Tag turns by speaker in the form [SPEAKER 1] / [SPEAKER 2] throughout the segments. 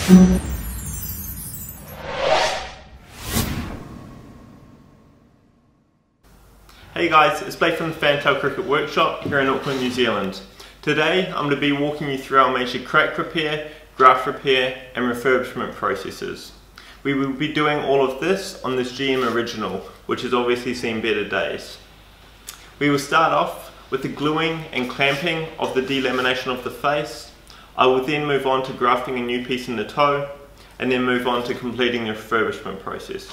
[SPEAKER 1] Hey guys, it's Blake from the Fantail Cricket Workshop here in Auckland, New Zealand. Today I'm going to be walking you through our major crack repair, graft repair and refurbishment processes. We will be doing all of this on this GM Original, which has obviously seen better days. We will start off with the gluing and clamping of the delamination of the face. I will then move on to grafting a new piece in the toe and then move on to completing the refurbishment process.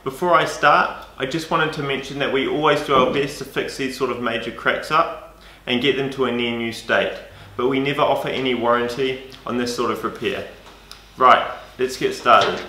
[SPEAKER 1] Before I start, I just wanted to mention that we always do our best to fix these sort of major cracks up and get them to a near new state, but we never offer any warranty on this sort of repair. Right, let's get started.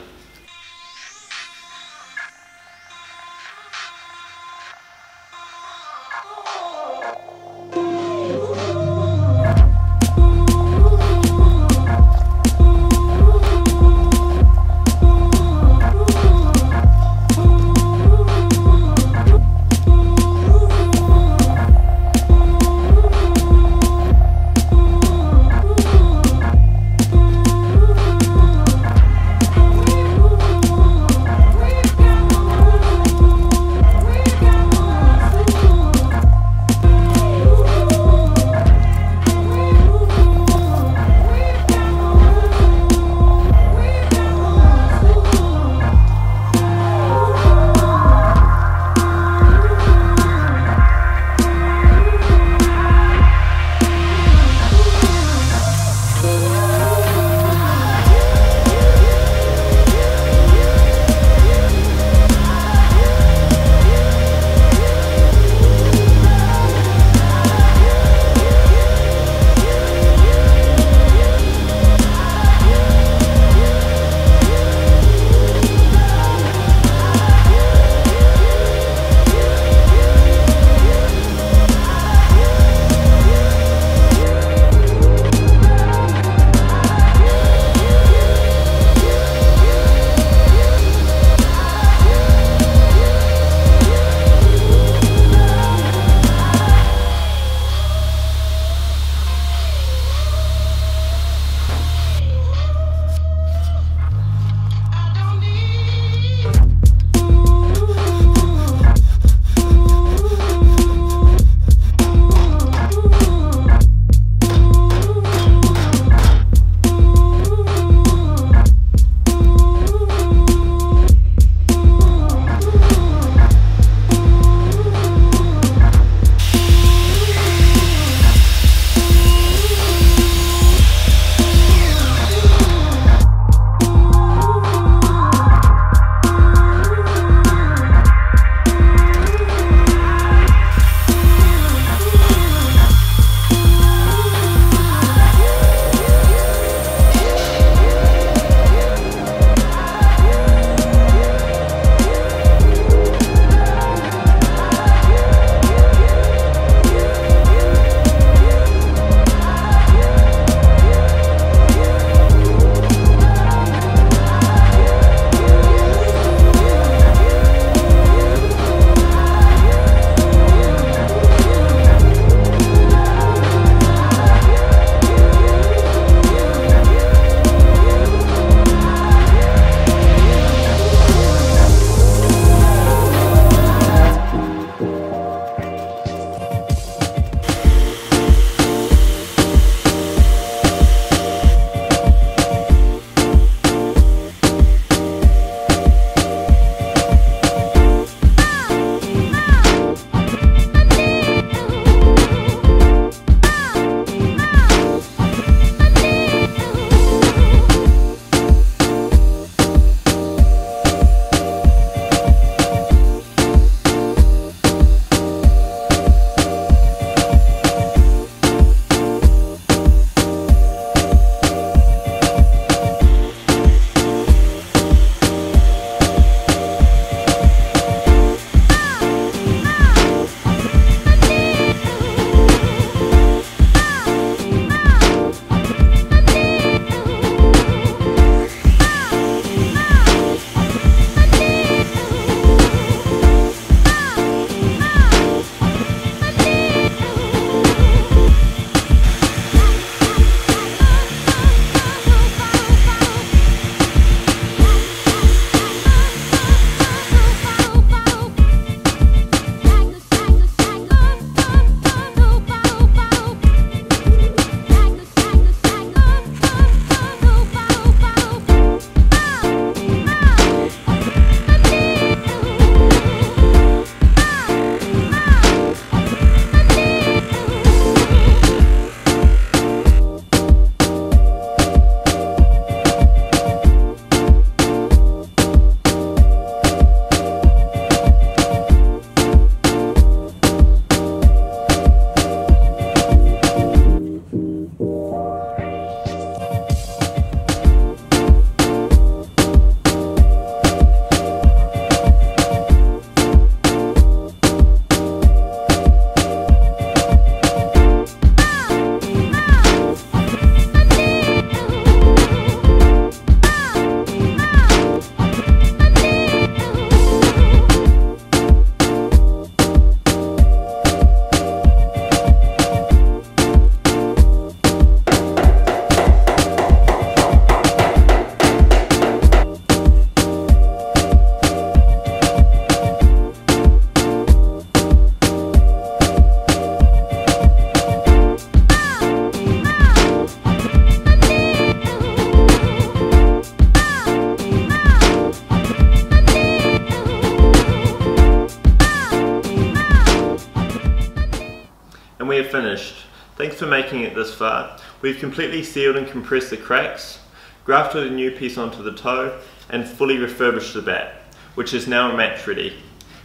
[SPEAKER 1] finished. Thanks for making it this far. We've completely sealed and compressed the cracks, grafted a new piece onto the toe, and fully refurbished the bat, which is now match ready.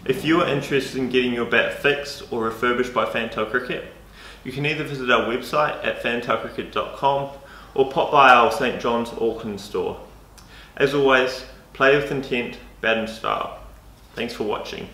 [SPEAKER 1] If you are interested in getting your bat fixed or refurbished by Fantail Cricket, you can either visit our website at fantailcricket.com or pop by our St John's Auckland store. As always, play with intent, bat in style. Thanks for watching.